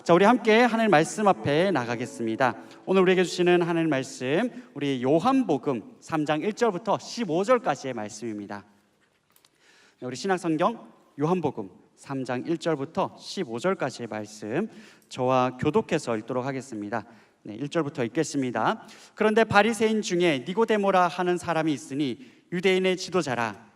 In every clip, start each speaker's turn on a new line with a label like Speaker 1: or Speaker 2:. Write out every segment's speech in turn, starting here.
Speaker 1: 자, 우리 함께 하나님 말씀 앞에 나가겠습니다. 오늘 우리에게 주시는 하나님 말씀, 우리 요한복음 3장 1절부터 15절까지의 말씀입니다. 우리 신약성경 요한복음 3장 1절부터 15절까지의 말씀, 저와 교독해서 읽도록 하겠습니다. 1절부터 읽겠습니다. 그런데 바리새인 중에 니고데모라 하는 사람이 있으니 유대인의 지도자라.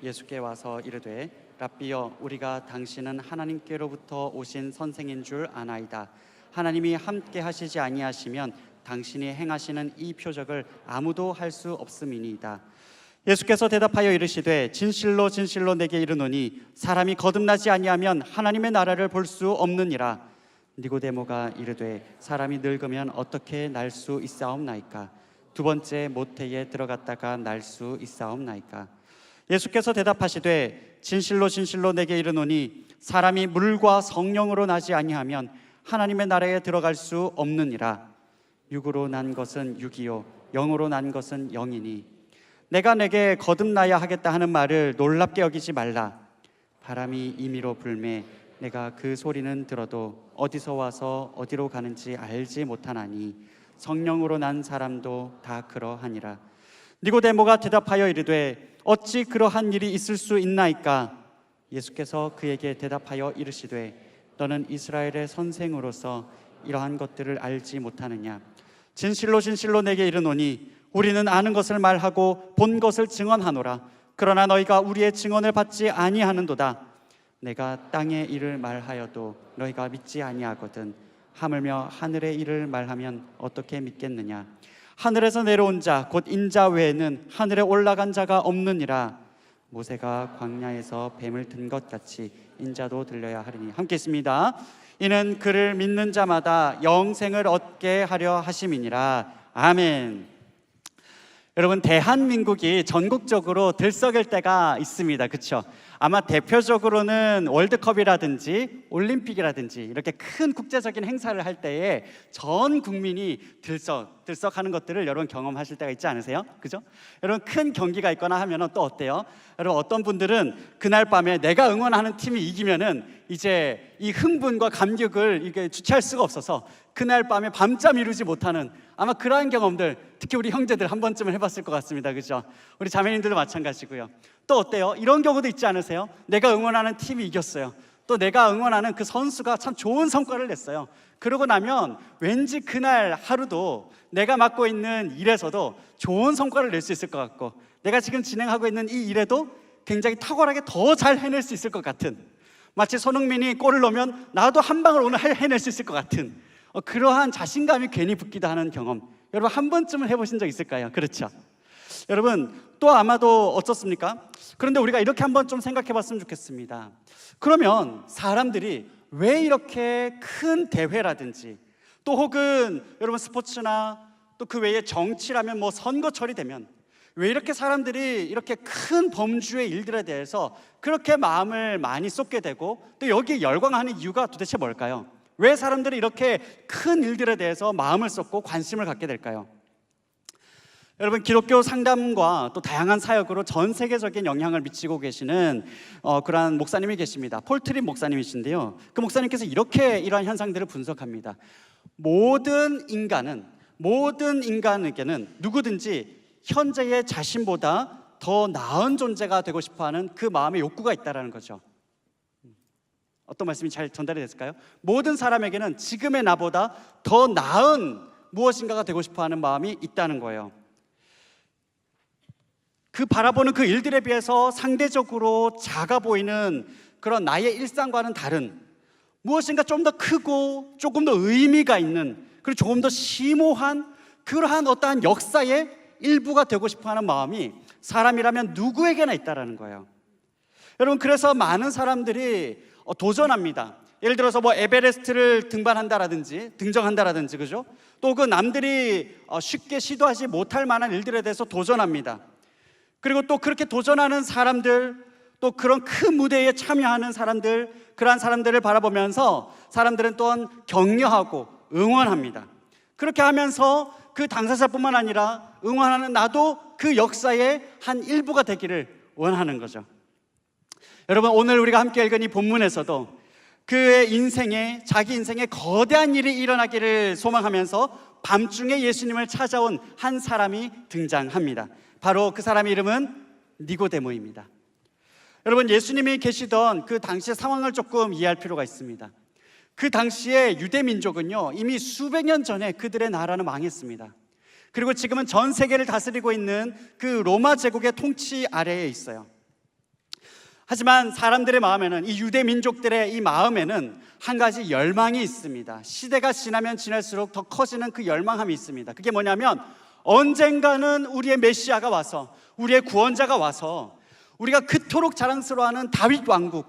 Speaker 1: 예수께 와서 이르되 랍비여, 우리가 당신은 하나님께로부터 오신 선생인 줄 아나이다. 하나님이 함께 하시지 아니하시면 당신이 행하시는 이 표적을 아무도 할 수 없음이니이다. 예수께서 대답하여 이르시되 진실로 진실로 내게 이르노니 사람이 거듭나지 아니하면 하나님의 나라를 볼 수 없느니라. 니고데모가 이르되 사람이 늙으면 어떻게 날 수 있사옵나이까? 두 번째 모태에 들어갔다가 날 수 있사옵나이까? 예수께서 대답하시되 진실로 진실로 내게 이르노니 사람이 물과 성령으로 나지 아니하면 하나님의 나라에 들어갈 수 없느니라. 육으로 난 것은 육이요 영으로 난 것은 영이니 내가 내게 거듭나야 하겠다 하는 말을 놀랍게 여기지 말라. 바람이 임의로 불매 내가 그 소리는 들어도 어디서 와서 어디로 가는지 알지 못하나니 성령으로 난 사람도 다 그러하니라. 니고데모가 대답하여 이르되 어찌 그러한 일이 있을 수 있나이까? 예수께서 그에게 대답하여 이르시되 너는 이스라엘의 선생으로서 이러한 것들을 알지 못하느냐? 진실로 진실로 내게 이르노니 우리는 아는 것을 말하고 본 것을 증언하노라. 그러나 너희가 우리의 증언을 받지 아니하는도다. 내가 땅의 일을 말하여도 너희가 믿지 아니하거든. 하물며 하늘의 일을 말하면 어떻게 믿겠느냐? 하늘에서 내려온 자 곧 인자 외에는 하늘에 올라간 자가 없느니라. 모세가 광야에서 뱀을 든 것 같이 인자도 들려야 하리니. 함께 있습니다. 이는 그를 믿는 자마다 영생을 얻게 하려 하심이니라. 아멘. 여러분, 대한민국이 전국적으로 들썩일 때가 있습니다. 그렇죠? 아마 대표적으로는 월드컵이라든지 올림픽이라든지 이렇게 큰 국제적인 행사를 할 때에 전 국민이 들썩하는 것들을 여러분 경험하실 때가 있지 않으세요? 그죠? 여러분, 큰 경기가 있거나 하면 또 어때요? 여러분, 어떤 분들은 그날 밤에 내가 응원하는 팀이 이기면은 이제 이 흥분과 감격을 이게 주체할 수가 없어서 그날 밤에 밤잠 이루지 못하는, 아마 그러한 경험들 특히 우리 형제들 한 번쯤은 해봤을 것 같습니다. 그죠? 우리 자매님들도 마찬가지고요. 또 어때요? 이런 경우도 있지 않으세요? 내가 응원하는 팀이 이겼어요. 또 내가 응원하는 그 선수가 참 좋은 성과를 냈어요. 그러고 나면 왠지 그날 하루도 내가 맡고 있는 일에서도 좋은 성과를 낼 수 있을 것 같고, 내가 지금 진행하고 있는 이 일에도 굉장히 탁월하게 더 잘 해낼 수 있을 것 같은, 마치 손흥민이 골을 넣으면 나도 한 방을 오늘 해낼 수 있을 것 같은 그러한 자신감이 괜히 붙기도 하는 경험, 여러분 한 번쯤은 해보신 적 있을까요? 그렇죠? 여러분, 또 아마도 어떻습니까? 그런데 우리가 이렇게 한번 좀 생각해 봤으면 좋겠습니다. 그러면 사람들이 왜 이렇게 큰 대회라든지 또 혹은 여러분 스포츠나 또 그 외에 정치라면 뭐 선거철이 되면 왜 이렇게 사람들이 이렇게 큰 범주의 일들에 대해서 그렇게 마음을 많이 쏟게 되고 또 여기에 열광하는 이유가 도대체 뭘까요? 왜 사람들이 이렇게 큰 일들에 대해서 마음을 쏟고 관심을 갖게 될까요? 여러분, 기독교 상담과 또 다양한 사역으로 전 세계적인 영향을 미치고 계시는 그러한 목사님이 계십니다. 폴 트립 목사님이신데요, 그 목사님께서 이렇게 이러한 현상들을 분석합니다. 모든 인간에게는 누구든지 현재의 자신보다 더 나은 존재가 되고 싶어하는 그 마음의 욕구가 있다는 거죠. 어떤 말씀이 잘 전달이 됐을까요? 모든 사람에게는 지금의 나보다 더 나은 무엇인가가 되고 싶어하는 마음이 있다는 거예요. 그 바라보는 그 일들에 비해서 상대적으로 작아 보이는 그런 나의 일상과는 다른 무엇인가 좀 더 크고 조금 더 의미가 있는, 그리고 조금 더 심오한 그러한 어떠한 역사의 일부가 되고 싶어하는 마음이 사람이라면 누구에게나 있다라는 거예요. 여러분, 그래서 많은 사람들이 도전합니다. 예를 들어서 뭐 에베레스트를 등정한다라든지, 그죠? 또 그 남들이 쉽게 시도하지 못할 만한 일들에 대해서 도전합니다. 그리고 또 그렇게 도전하는 사람들, 또 그런 큰 무대에 참여하는 사람들, 그러한 사람들을 바라보면서 사람들은 또한 격려하고 응원합니다. 그렇게 하면서 그 당사자뿐만 아니라 응원하는 나도 그 역사의 한 일부가 되기를 원하는 거죠. 여러분, 오늘 우리가 함께 읽은 이 본문에서도 그의 인생에, 자기 인생에 거대한 일이 일어나기를 소망하면서 밤중에 예수님을 찾아온 한 사람이 등장합니다. 바로 그 사람의 이름은 니고데모입니다. 여러분, 예수님이 계시던 그 당시의 상황을 조금 이해할 필요가 있습니다. 그 당시에 유대 민족은요, 이미 수백 년 전에 그들의 나라는 망했습니다. 그리고 지금은 전 세계를 다스리고 있는 그 로마 제국의 통치 아래에 있어요. 하지만 사람들의 마음에는, 이 유대 민족들의 이 마음에는 한 가지 열망이 있습니다. 시대가 지나면 지날수록 더 커지는 그 열망함이 있습니다. 그게 뭐냐면, 언젠가는 우리의 메시아가 와서, 우리의 구원자가 와서 우리가 그토록 자랑스러워하는 다윗 왕국,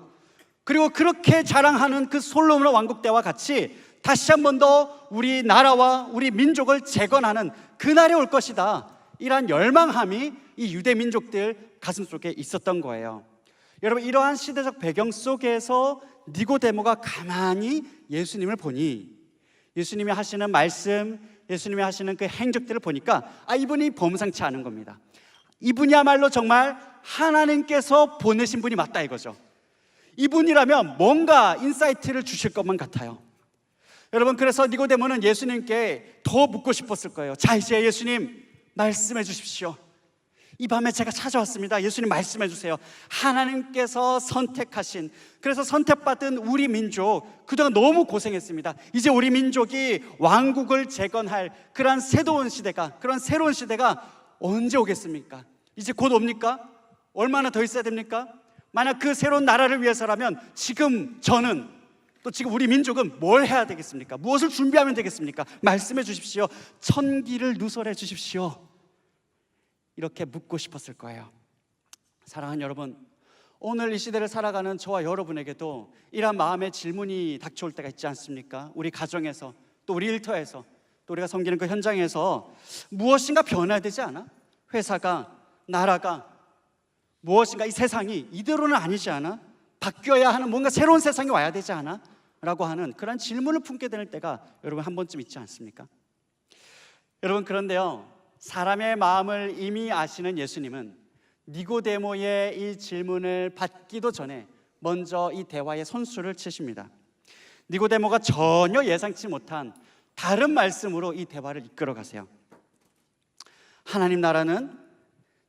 Speaker 1: 그리고 그렇게 자랑하는 그 솔로몬 왕국 때와 같이 다시 한 번 더 우리 나라와 우리 민족을 재건하는 그날이 올 것이다. 이러한 열망함이 이 유대 민족들 가슴속에 있었던 거예요. 여러분, 이러한 시대적 배경 속에서 니고데모가 가만히 예수님을 보니, 예수님이 하시는 말씀, 예수님이 하시는 그 행적들을 보니까 이분이 범상치 않은 겁니다. 이분이야말로 정말 하나님께서 보내신 분이 맞다 이거죠. 이분이라면 뭔가 인사이트를 주실 것만 같아요. 여러분, 그래서 니고데모는 예수님께 더 묻고 싶었을 거예요. 자, 이제 예수님 말씀해 주십시오. 이 밤에 제가 찾아왔습니다. 예수님 말씀해 주세요. 하나님께서 선택하신, 그래서 선택받은 우리 민족, 그동안 너무 고생했습니다. 이제 우리 민족이 왕국을 재건할 그런 새로운 시대가 언제 오겠습니까? 이제 곧 옵니까? 얼마나 더 있어야 됩니까? 만약 그 새로운 나라를 위해서라면 지금 저는, 또 지금 우리 민족은 뭘 해야 되겠습니까? 무엇을 준비하면 되겠습니까? 말씀해 주십시오. 천기를 누설해 주십시오. 이렇게 묻고 싶었을 거예요. 사랑하는 여러분, 오늘 이 시대를 살아가는 저와 여러분에게도 이러한 마음의 질문이 닥쳐올 때가 있지 않습니까? 우리 가정에서, 또 우리 일터에서, 또 우리가 섬기는 그 현장에서 무엇인가 변해야 되지 않아? 회사가, 나라가, 무엇인가 이 세상이 이대로는 아니지 않아? 바뀌어야 하는 뭔가 새로운 세상이 와야 되지 않아? 라고 하는 그런 질문을 품게 되는 때가 여러분 한 번쯤 있지 않습니까? 여러분, 그런데요, 사람의 마음을 이미 아시는 예수님은 니고데모의 이 질문을 받기도 전에 먼저 이 대화의 선수를 치십니다. 니고데모가 전혀 예상치 못한 다른 말씀으로 이 대화를 이끌어 가세요. 하나님 나라는,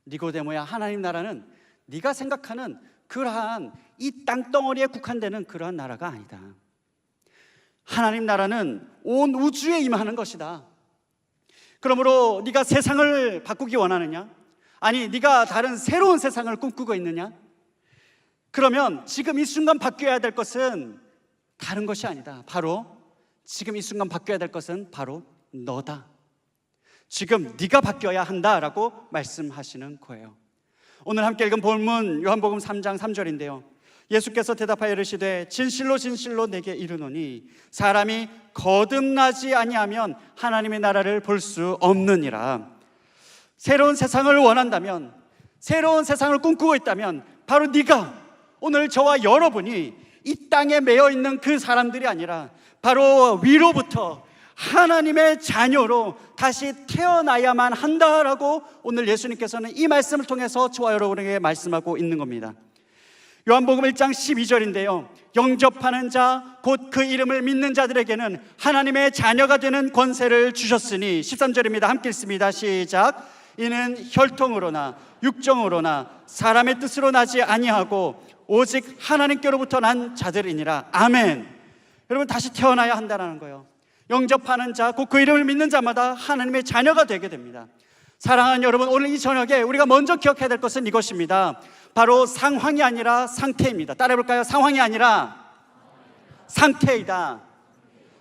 Speaker 1: 니고데모야, 하나님 나라는 네가 생각하는 그러한 이 땅덩어리에 국한되는 그러한 나라가 아니다. 하나님 나라는 온 우주에 임하는 것이다. 그러므로 네가 세상을 바꾸기 원하느냐? 아니, 네가 다른 새로운 세상을 꿈꾸고 있느냐? 그러면 지금 이 순간 바뀌어야 될 것은 다른 것이 아니다. 바로 지금 이 순간 바뀌어야 될 것은 바로 너다. 지금 네가 바뀌어야 한다라고 말씀하시는 거예요. 오늘 함께 읽은 본문 요한복음 3장 3절인데요, 예수께서 대답하여 이르시되 진실로 진실로 내게 이르노니 사람이 거듭나지 아니하면 하나님의 나라를 볼 수 없느니라. 새로운 세상을 원한다면, 새로운 세상을 꿈꾸고 있다면 바로 네가, 오늘 저와 여러분이 이 땅에 매여 있는 그 사람들이 아니라 바로 위로부터 하나님의 자녀로 다시 태어나야만 한다라고 오늘 예수님께서는 이 말씀을 통해서 저와 여러분에게 말씀하고 있는 겁니다. 요한복음 1장 12절인데요, 영접하는 자, 곧 그 이름을 믿는 자들에게는 하나님의 자녀가 되는 권세를 주셨으니, 13절입니다. 함께 읽습니다. 시작. 이는 혈통으로나 육정으로나 사람의 뜻으로 나지 아니하고 오직 하나님께로부터 난 자들이니라. 아멘. 여러분, 다시 태어나야 한다는 거예요. 영접하는 자, 곧 그 이름을 믿는 자마다 하나님의 자녀가 되게 됩니다. 사랑하는 여러분, 오늘 이 저녁에 우리가 먼저 기억해야 될 것은 이것입니다. 바로 상황이 아니라 상태입니다. 따라해볼까요? 상황이 아니라 상태이다.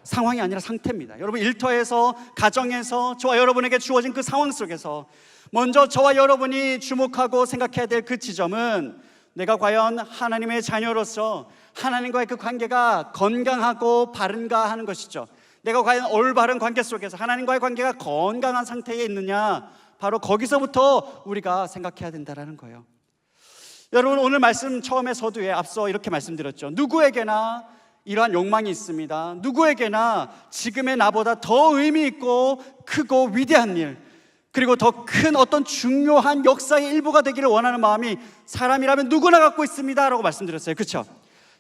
Speaker 1: 상황이 아니라 상태입니다. 여러분, 일터에서, 가정에서, 저와 여러분에게 주어진 그 상황 속에서 먼저 저와 여러분이 주목하고 생각해야 될 그 지점은 내가 과연 하나님의 자녀로서 하나님과의 그 관계가 건강하고 바른가 하는 것이죠. 내가 과연 올바른 관계 속에서 하나님과의 관계가 건강한 상태에 있느냐, 바로 거기서부터 우리가 생각해야 된다는 거예요. 여러분, 오늘 말씀 처음에 서두에 앞서 이렇게 말씀드렸죠. 누구에게나 이러한 욕망이 있습니다. 누구에게나 지금의 나보다 더 의미 있고 크고 위대한 일, 그리고 더 큰 어떤 중요한 역사의 일부가 되기를 원하는 마음이 사람이라면 누구나 갖고 있습니다 라고 말씀드렸어요. 그렇죠?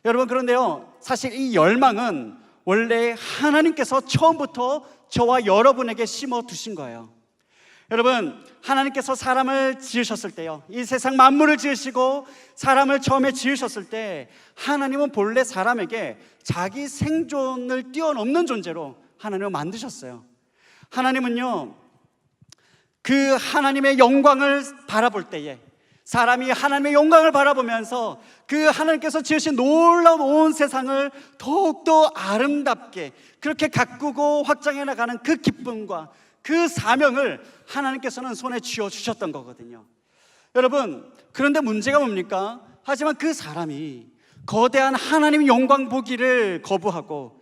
Speaker 1: 여러분, 그런데요, 사실 이 열망은 원래 하나님께서 처음부터 저와 여러분에게 심어 두신 거예요. 여러분, 하나님께서 사람을 지으셨을 때요, 이 세상 만물을 지으시고 사람을 처음에 지으셨을 때 하나님은 본래 사람에게 자기 생존을 뛰어넘는 존재로 하나님을 만드셨어요. 하나님은요, 그 하나님의 영광을 바라볼 때에 사람이 하나님의 영광을 바라보면서 그 하나님께서 지으신 놀라운 온 세상을 더욱더 아름답게 그렇게 가꾸고 확장해 나가는 그 기쁨과 그 사명을 하나님께서는 손에 쥐어주셨던 거거든요. 여러분, 그런데 문제가 뭡니까? 하지만 그 사람이 거대한 하나님의 영광 보기를 거부하고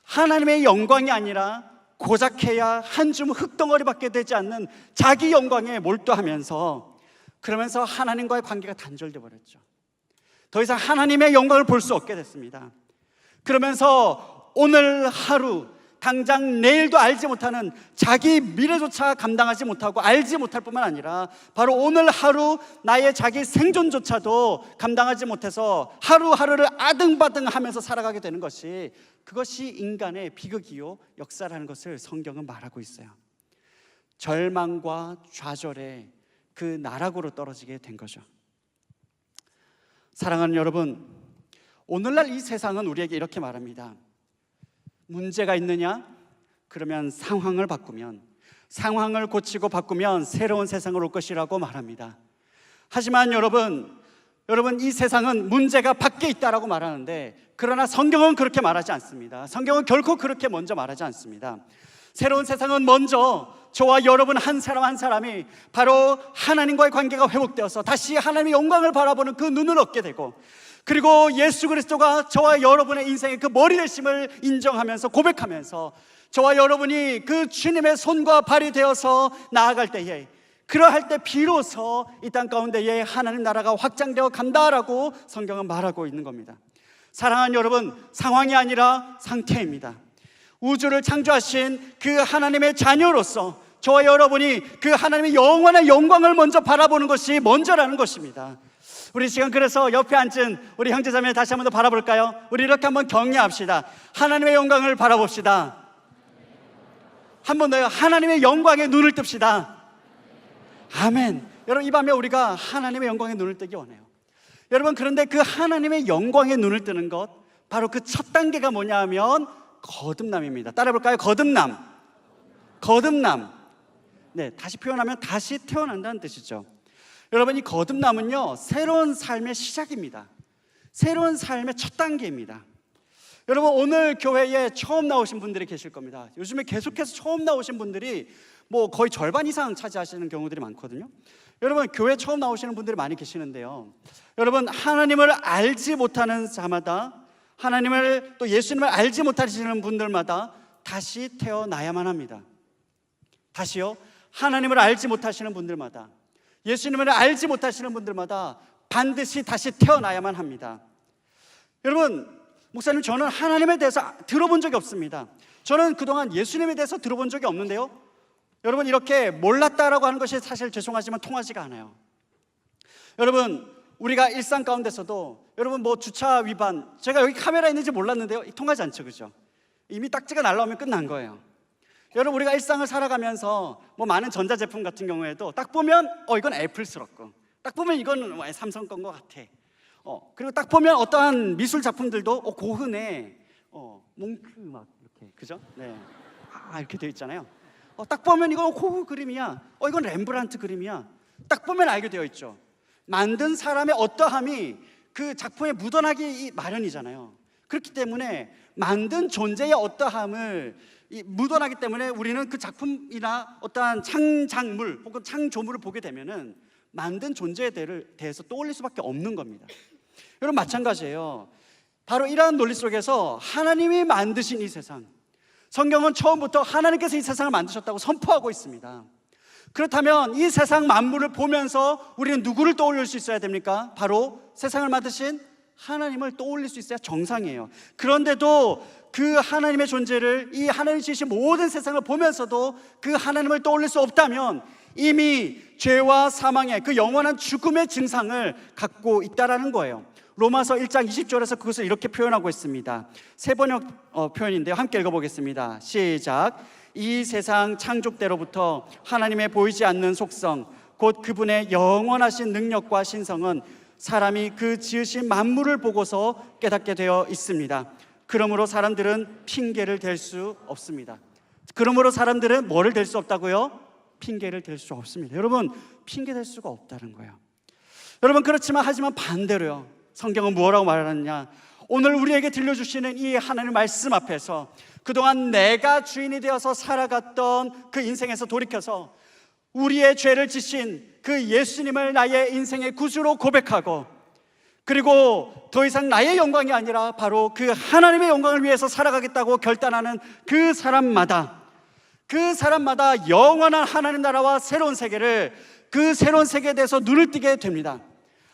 Speaker 1: 하나님의 영광이 아니라 고작해야 한 줌 흙덩어리밖에 되지 않는 자기 영광에 몰두하면서, 그러면서 하나님과의 관계가 단절돼 버렸죠. 더 이상 하나님의 영광을 볼 수 없게 됐습니다. 그러면서 오늘 하루, 당장 내일도 알지 못하는 자기 미래조차 감당하지 못하고 알지 못할 뿐만 아니라 바로 오늘 하루 나의 자기 생존조차도 감당하지 못해서 하루하루를 아등바등하면서 살아가게 되는 것이, 그것이 인간의 비극이요 역사라는 것을 성경은 말하고 있어요. 절망과 좌절의 그 나락으로 떨어지게 된 거죠. 사랑하는 여러분, 오늘날 이 세상은 우리에게 이렇게 말합니다. 문제가 있느냐? 그러면 상황을 바꾸면, 상황을 고치고 바꾸면 새로운 세상을 올 것이라고 말합니다. 하지만 여러분, 이 세상은 문제가 밖에 있다라고 말하는데, 그러나 성경은 그렇게 말하지 않습니다. 성경은 결코 그렇게 먼저 말하지 않습니다. 새로운 세상은 먼저 저와 여러분 한 사람 한 사람이 바로 하나님과의 관계가 회복되어서 다시 하나님의 영광을 바라보는 그 눈을 얻게 되고, 그리고 예수 그리스도가 저와 여러분의 인생의 그 머리 되심을 인정하면서 고백하면서 저와 여러분이 그 주님의 손과 발이 되어서 나아갈 때에, 그러할 때 비로소 이 땅 가운데에 하나님 나라가 확장되어 간다라고 성경은 말하고 있는 겁니다. 사랑하는 여러분, 상황이 아니라 상태입니다. 우주를 창조하신 그 하나님의 자녀로서 저와 여러분이 그 하나님의 영원한 영광을 먼저 바라보는 것이 먼저라는 것입니다. 우리 시간, 그래서 옆에 앉은 우리 형제자매 다시 한번 더 바라볼까요? 우리 이렇게 한번 격려합시다. 하나님의 영광을 바라봅시다. 한 번 더요. 하나님의 영광에 눈을 뜹시다. 아멘. 여러분, 이 밤에 우리가 하나님의 영광에 눈을 뜨기 원해요. 여러분, 그런데 그 하나님의 영광에 눈을 뜨는 것, 바로 그 첫 단계가 뭐냐 하면 거듭남입니다. 따라해볼까요? 거듭남. 거듭남. 네, 다시 표현하면 다시 태어난다는 뜻이죠. 여러분, 이 거듭남은요, 새로운 삶의 시작입니다. 새로운 삶의 첫 단계입니다. 여러분, 오늘 교회에 처음 나오신 분들이 계실 겁니다. 요즘에 계속해서 처음 나오신 분들이 뭐 거의 절반 이상 차지하시는 경우들이 많거든요. 여러분, 교회 처음 나오시는 분들이 많이 계시는데요, 여러분, 하나님을 알지 못하는 자마다, 하나님을 또 예수님을 알지 못하시는 분들마다 다시 태어나야만 합니다. 다시요, 하나님을 알지 못하시는 분들마다, 예수님을 알지 못하시는 분들마다 반드시 다시 태어나야만 합니다. 여러분, 목사님, 저는 하나님에 대해서 들어본 적이 없습니다. 저는 그동안 예수님에 대해서 들어본 적이 없는데요. 여러분, 이렇게 몰랐다라고 하는 것이 사실 죄송하지만 통하지가 않아요. 여러분, 우리가 일상 가운데서도 여러분 뭐 주차 위반, 제가 여기 카메라 있는지 몰랐는데요, 통하지 않죠, 그죠? 이미 딱지가 날라오면 끝난 거예요. 여러분, 우리가 일상을 살아가면서 뭐 많은 전자제품 같은 경우에도 딱 보면 이건 애플스럽고, 딱 보면 이건 삼성 건 것 같아. 그리고 딱 보면 어떠한 미술 작품들도 고흐네, 몽크 막 이렇게, 그죠? 네, 이렇게 되어 있잖아요. 딱 보면 이건 고흐 그림이야, 이건 렘브란트 그림이야. 딱 보면 알게 되어 있죠. 만든 사람의 어떠함이 그 작품에 묻어나기 마련이잖아요. 그렇기 때문에 만든 존재의 어떠함을 묻어나기 때문에 우리는 그 작품이나 어떠한 창작물 혹은 창조물을 보게 되면은 만든 존재에 대해서 떠올릴 수밖에 없는 겁니다. 여러분, 마찬가지예요. 바로 이러한 논리 속에서 하나님이 만드신 이 세상, 성경은 처음부터 하나님께서 이 세상을 만드셨다고 선포하고 있습니다. 그렇다면 이 세상 만물을 보면서 우리는 누구를 떠올릴 수 있어야 됩니까? 바로 세상을 만드신 하나님을 떠올릴 수 있어야 정상이에요. 그런데도 그 하나님의 존재를, 이 하나님이 지으신 모든 세상을 보면서도 그 하나님을 떠올릴 수 없다면 이미 죄와 사망의 그 영원한 죽음의 증상을 갖고 있다라는 거예요. 로마서 1장 20절에서 그것을 이렇게 표현하고 있습니다. 세 번역 표현인데요, 함께 읽어보겠습니다. 시작. 이 세상 창조 때로부터 하나님의 보이지 않는 속성, 곧 그분의 영원하신 능력과 신성은 사람이 그 지으신 만물을 보고서 깨닫게 되어 있습니다. 그러므로 사람들은 핑계를 댈 수 없습니다. 그러므로 사람들은 뭐를 댈 수 없다고요? 핑계를 댈 수 없습니다. 여러분, 핑계 댈 수가 없다는 거예요. 여러분, 하지만 반대로요, 성경은 뭐라고 말하느냐? 오늘 우리에게 들려주시는 이 하나님의 말씀 앞에서 그동안 내가 주인이 되어서 살아갔던 그 인생에서 돌이켜서 우리의 죄를 지신 그 예수님을 나의 인생의 구주로 고백하고, 그리고 더 이상 나의 영광이 아니라 바로 그 하나님의 영광을 위해서 살아가겠다고 결단하는 그 사람마다 영원한 하나님 나라와 새로운 세계를, 그 새로운 세계에 대해서 눈을 뜨게 됩니다.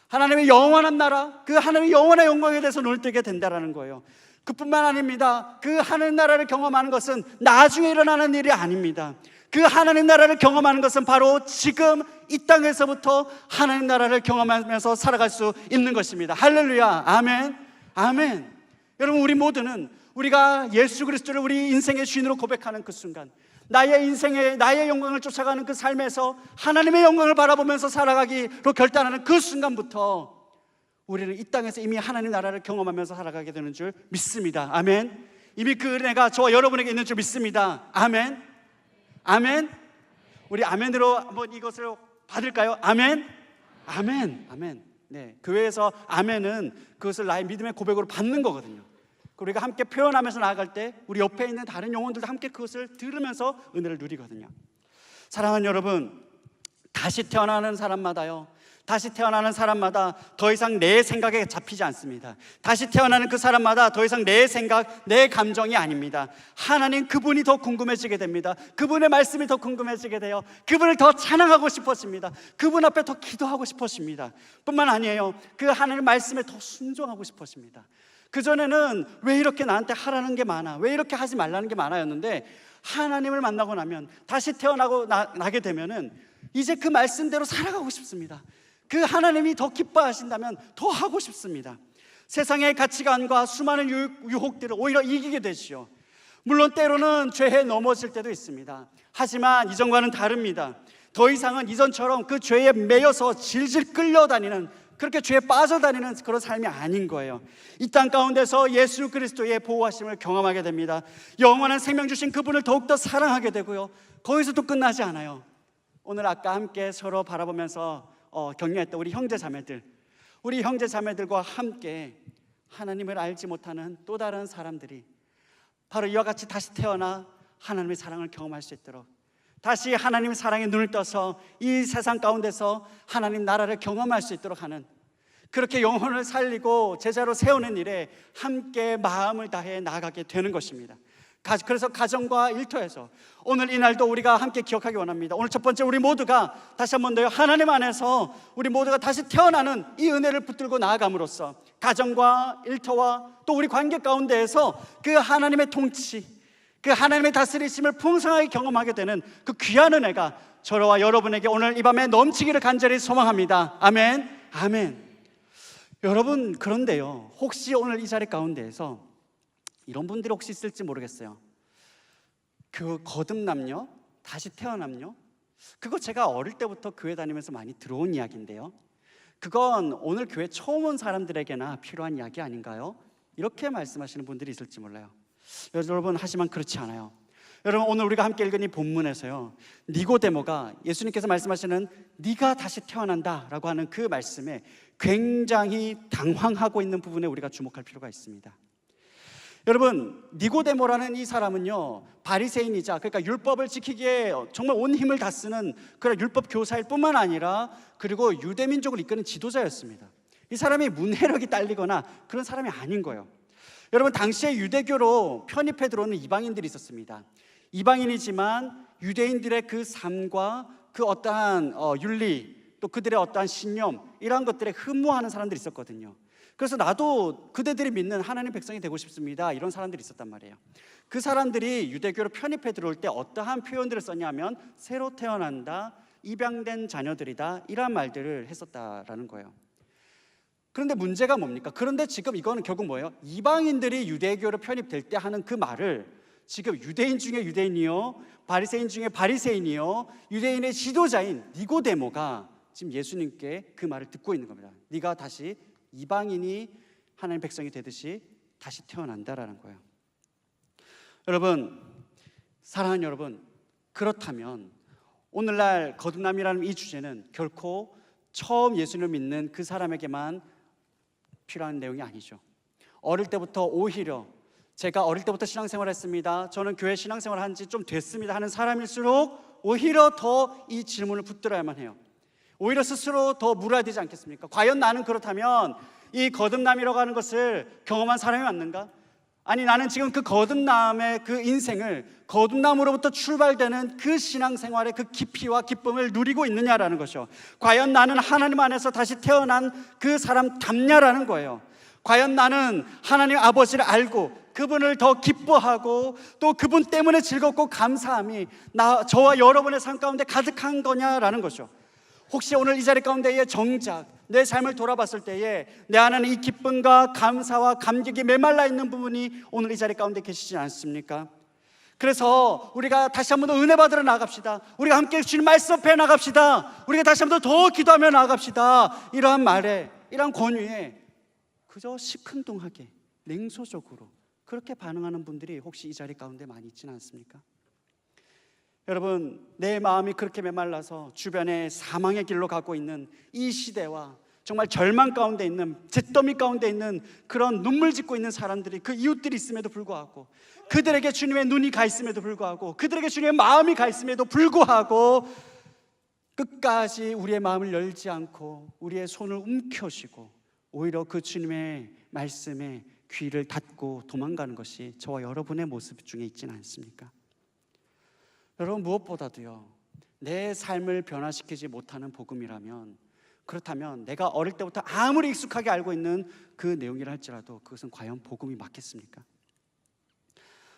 Speaker 1: 하나님의 영원한 나라, 그 하나님의 영원한 영광에 대해서 눈을 뜨게 된다는 거예요. 그뿐만 아닙니다. 그 하나님 나라를 경험하는 것은 나중에 일어나는 일이 아닙니다. 그 하나님 나라를 경험하는 것은 바로 지금 이 땅에서부터 하나님 나라를 경험하면서 살아갈 수 있는 것입니다. 할렐루야, 아멘, 아멘. 여러분, 우리 모두는 우리가 예수 그리스도를 우리 인생의 주인으로 고백하는 그 순간, 나의 인생에 나의 영광을 쫓아가는 그 삶에서 하나님의 영광을 바라보면서 살아가기로 결단하는 그 순간부터 우리는 이 땅에서 이미 하나님 나라를 경험하면서 살아가게 되는 줄 믿습니다. 아멘. 이미 그 은혜가 저와 여러분에게 있는 줄 믿습니다. 아멘, 아멘. 우리 아멘으로 한번 이것을 받을까요? 아멘, 아멘, 아멘. 네, 교회에서 아멘은 그것을 나의 믿음의 고백으로 받는 거거든요. 우리가 함께 표현하면서 나아갈 때 우리 옆에 있는 다른 영혼들도 함께 그것을 들으면서 은혜를 누리거든요. 사랑하는 여러분, 다시 태어나는 사람마다요, 다시 태어나는 사람마다 더 이상 내 생각에 잡히지 않습니다. 다시 태어나는 그 사람마다 더 이상 내 생각, 내 감정이 아닙니다. 하나님 그분이 더 궁금해지게 됩니다. 그분의 말씀이 더 궁금해지게 돼요. 그분을 더 찬양하고 싶어집니다. 그분 앞에 더 기도하고 싶어집니다. 뿐만 아니에요, 그 하나님의 말씀에 더 순종하고 싶어집니다. 그전에는 왜 이렇게 나한테 하라는 게 많아, 왜 이렇게 하지 말라는 게 많아였는데, 하나님을 만나고 나면, 다시 태어나고 나게 되면은 이제 그 말씀대로 살아가고 싶습니다. 그 하나님이 더 기뻐하신다면 더 하고 싶습니다. 세상의 가치관과 수많은 유혹들을 오히려 이기게 되시오. 물론 때로는 죄에 넘어질 때도 있습니다. 하지만 이전과는 다릅니다. 더 이상은 이전처럼 그 죄에 매여서 질질 끌려다니는, 그렇게 죄에 빠져다니는 그런 삶이 아닌 거예요. 이 땅 가운데서 예수 그리스도의 보호하심을 경험하게 됩니다. 영원한 생명 주신 그분을 더욱더 사랑하게 되고요, 거기서도 끝나지 않아요. 오늘 아까 함께 서로 바라보면서 격려했던 우리 형제 자매들과 함께 하나님을 알지 못하는 또 다른 사람들이 바로 이와 같이 다시 태어나 하나님의 사랑을 경험할 수 있도록, 다시 하나님의 사랑에 눈을 떠서 이 세상 가운데서 하나님 나라를 경험할 수 있도록 하는, 그렇게 영혼을 살리고 제자로 세우는 일에 함께 마음을 다해 나아가게 되는 것입니다. 그래서 가정과 일터에서 오늘 이 날도 우리가 함께 기억하기 원합니다. 오늘 첫 번째, 우리 모두가 다시 한 번 더 하나님 안에서 우리 모두가 다시 태어나는 이 은혜를 붙들고 나아감으로써 가정과 일터와 또 우리 관계 가운데에서 그 하나님의 통치, 그 하나님의 다스리심을 풍성하게 경험하게 되는 그 귀한 은혜가 저와 여러분에게 오늘 이 밤에 넘치기를 간절히 소망합니다. 아멘, 아멘. 여러분, 그런데요, 혹시 오늘 이 자리 가운데에서 이런 분들이 혹시 있을지 모르겠어요. 그 거듭남요, 다시 태어남요, 그거 제가 어릴 때부터 교회 다니면서 많이 들어온 이야기인데요, 그건 오늘 교회 처음 온 사람들에게나 필요한 이야기 아닌가요? 이렇게 말씀하시는 분들이 있을지 몰라요. 여러분, 하지만 그렇지 않아요. 여러분, 오늘 우리가 함께 읽은 이 본문에서요, 니고데모가 예수님께서 말씀하시는 네가 다시 태어난다 라고 하는 그 말씀에 굉장히 당황하고 있는 부분에 우리가 주목할 필요가 있습니다. 여러분, 니고데모라는 이 사람은요, 바리새인이자, 그러니까 율법을 지키기에 정말 온 힘을 다 쓰는 그런 율법 교사일 뿐만 아니라, 그리고 유대민족을 이끄는 지도자였습니다. 이 사람이 문해력이 딸리거나 그런 사람이 아닌 거예요. 여러분, 당시에 유대교로 편입해 들어오는 이방인들이 있었습니다. 이방인이지만 유대인들의 그 삶과 그 어떠한 윤리, 또 그들의 어떠한 신념, 이러한 것들에 흠모하는 사람들이 있었거든요. 그래서 나도 그대들이 믿는 하나님 백성이 되고 싶습니다, 이런 사람들이 있었단 말이에요. 그 사람들이 유대교로 편입해 들어올 때 어떠한 표현들을 썼냐면 새로 태어난다, 입양된 자녀들이다, 이러한 말들을 했었다라는 거예요. 그런데 문제가 뭡니까? 그런데 지금 이거는 결국 뭐예요? 이방인들이 유대교로 편입될 때 하는 그 말을 지금 유대인 중에 유대인이요, 바리새인 중에 바리새인이요, 유대인의 지도자인 니고데모가 지금 예수님께 그 말을 듣고 있는 겁니다. 네가 다시 이방인이 하나님 백성이 되듯이 다시 태어난다라는 거예요. 여러분, 사랑하는 여러분, 그렇다면 오늘날 거듭남이라는 이 주제는 결코 처음 예수님을 믿는 그 사람에게만 필요한 내용이 아니죠. 어릴 때부터 오히려 제가 어릴 때부터 신앙생활을 했습니다, 저는 교회 신앙생활을 한 지 좀 됐습니다 하는 사람일수록 오히려 더 이 질문을 붙들어야만 해요. 오히려 스스로 더 물어야 되지 않겠습니까? 과연 나는 그렇다면 이 거듭남이라고 하는 것을 경험한 사람이 맞는가? 아니, 나는 지금 그 거듭남의 그 인생을, 거듭남으로부터 출발되는 그 신앙생활의 그 깊이와 기쁨을 누리고 있느냐라는 것이죠. 과연 나는 하나님 안에서 다시 태어난 그 사람답냐라는 거예요. 과연 나는 하나님 아버지를 알고 그분을 더 기뻐하고 또 그분 때문에 즐겁고 감사함이 저와 여러분의 삶 가운데 가득한 거냐라는 거죠. 혹시 오늘 이 자리 가운데에 정작 내 삶을 돌아봤을 때에 내 안에는 이 기쁨과 감사와 감격이 메말라 있는 부분이 오늘 이 자리 가운데 계시지 않습니까? 그래서 우리가 다시 한 번 더 은혜 받으러 나갑시다. 우리가 함께 주님 말씀 앞에 나갑시다. 우리가 다시 한 번 더 기도하며 나갑시다. 이러한 말에, 이러한 권유에 그저 시큰둥하게 냉소적으로 그렇게 반응하는 분들이 혹시 이 자리 가운데 많이 있지는 않습니까? 여러분, 내 마음이 그렇게 메말라서 주변에 사망의 길로 가고 있는 이 시대와 정말 절망 가운데 있는, 잿더미 가운데 있는 그런 눈물 짓고 있는 사람들이, 그 이웃들이 있음에도 불구하고, 그들에게 주님의 눈이 가 있음에도 불구하고, 그들에게 주님의 마음이 가 있음에도 불구하고 끝까지 우리의 마음을 열지 않고 우리의 손을 움켜쥐고 오히려 그 주님의 말씀에 귀를 닫고 도망가는 것이 저와 여러분의 모습 중에 있지는 않습니까? 여러분, 무엇보다도요, 내 삶을 변화시키지 못하는 복음이라면, 그렇다면 내가 어릴 때부터 아무리 익숙하게 알고 있는 그 내용이라 할지라도 그것은 과연 복음이 맞겠습니까?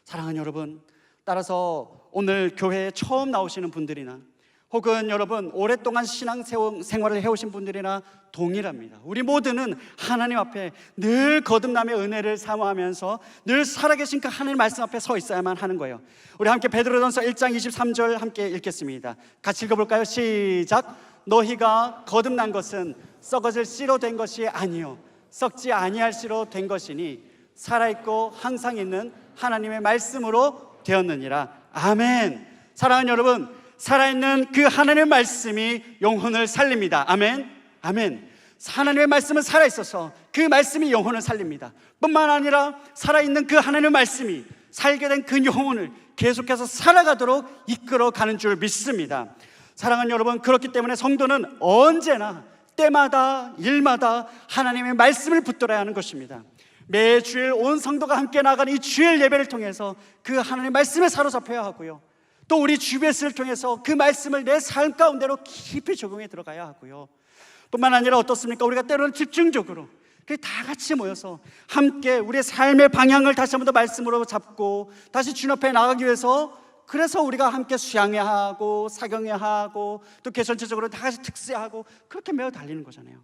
Speaker 1: 사랑하는 여러분, 따라서 오늘 교회에 처음 나오시는 분들이나 혹은 여러분 오랫동안 신앙생활을 해오신 분들이나 동일합니다. 우리 모두는 하나님 앞에 늘 거듭남의 은혜를 사모하면서 늘 살아계신 그 하나님 말씀 앞에 서 있어야만 하는 거예요. 우리 함께 베드로전서 1장 23절 함께 읽겠습니다. 같이 읽어볼까요? 시작. 너희가 거듭난 것은 썩어질 씨로 된 것이 아니요 썩지 아니할 씨로 된 것이니 살아있고 항상 있는 하나님의 말씀으로 되었느니라. 아멘. 사랑하는 여러분, 살아있는 그 하나님의 말씀이 영혼을 살립니다. 아멘. 아멘. 하나님의 말씀은 살아있어서 그 말씀이 영혼을 살립니다. 뿐만 아니라 살아있는 그 하나님의 말씀이 살게 된 그 영혼을 계속해서 살아가도록 이끌어가는 줄 믿습니다. 사랑하는 여러분, 그렇기 때문에 성도는 언제나 때마다 일마다 하나님의 말씀을 붙들어야 하는 것입니다. 매주일 온 성도가 함께 나가는 이 주일 예배를 통해서 그 하나님의 말씀에 사로잡혀야 하고요, 또 우리 주베스를 통해서 그 말씀을 내 삶 가운데로 깊이 적용해 들어가야 하고요, 뿐만 아니라 어떻습니까? 우리가 때로는 집중적으로 다 같이 모여서 함께 우리의 삶의 방향을 다시 한 번 더 말씀으로 잡고 다시 주님 앞에 나가기 위해서, 그래서 우리가 함께 수양해야 하고 사경해야 하고 또 개전체적으로 다 같이 특세하고 그렇게 매어 달리는 거잖아요.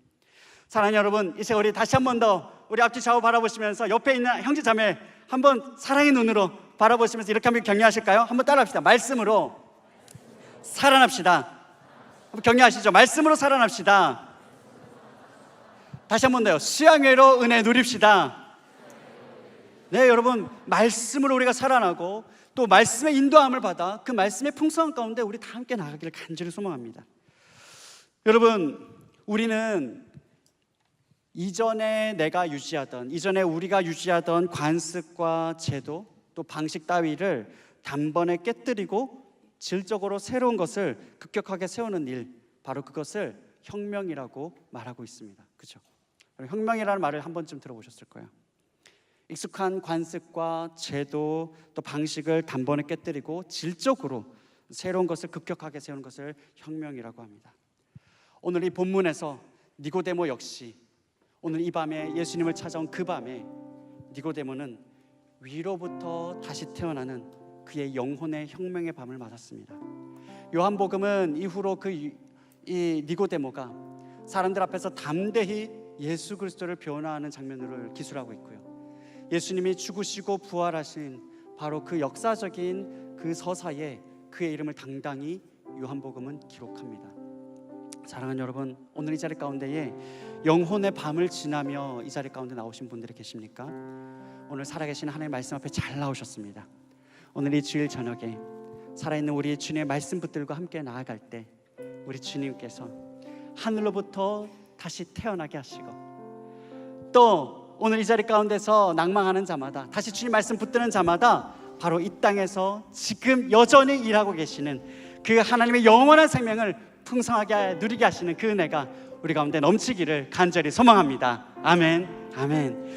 Speaker 1: 사랑하는 여러분, 이 세월이 다시 한 번 더 우리 앞뒤 좌우 바라보시면서 옆에 있는 형제 자매 한번 사랑의 눈으로 바라보시면서 이렇게 한번 격려하실까요? 한번 따라합시다. 말씀으로 살아납시다. 한번 격려하시죠. 말씀으로 살아납시다. 다시 한 번 더요. 수양회로 은혜 누립시다. 네, 여러분, 말씀으로 우리가 살아나고 또 말씀의 인도함을 받아 그 말씀의 풍성한 가운데 우리 다 함께 나가기를 간절히 소망합니다. 여러분, 우리는 이전에 우리가 유지하던 관습과 제도 또 방식 따위를 단번에 깨뜨리고 질적으로 새로운 것을 급격하게 세우는 일, 바로 그것을 혁명이라고 말하고 있습니다. 그렇죠? 혁명이라는 말을 한 번쯤 들어보셨을 거예요. 익숙한 관습과 제도 또 방식을 단번에 깨뜨리고 질적으로 새로운 것을 급격하게 세우는 것을 혁명이라고 합니다. 오늘 이 본문에서 니고데모 역시 오늘 이 밤에 예수님을 찾아온 그 밤에 니고데모는 위로부터 다시 태어나는 그의 영혼의 혁명의 밤을 맞았습니다. 요한복음은 이후로 이 니고데모가 사람들 앞에서 담대히 예수 그리스도를 변화하는 장면으로 기술하고 있고요. 예수님이 죽으시고 부활하신 바로 그 역사적인 그 서사에 그의 이름을 당당히 요한복음은 기록합니다. 사랑하는 여러분, 오늘 이 자리 가운데에 영혼의 밤을 지나며 이 자리 가운데 나오신 분들이 계십니까? 오늘 살아계신 하나님의 말씀 앞에 잘 나오셨습니다. 오늘 이 주일 저녁에 살아있는 우리 주님의 말씀 붙들과 함께 나아갈 때 우리 주님께서 하늘로부터 다시 태어나게 하시고, 또 오늘 이 자리 가운데서 낭망하는 자마다, 다시 주님 말씀 붙드는 자마다 바로 이 땅에서 지금 여전히 일하고 계시는 그 하나님의 영원한 생명을 풍성하게 누리게 하시는 그 은혜가 우리 가운데 넘치기를 간절히 소망합니다. 아멘, 아멘.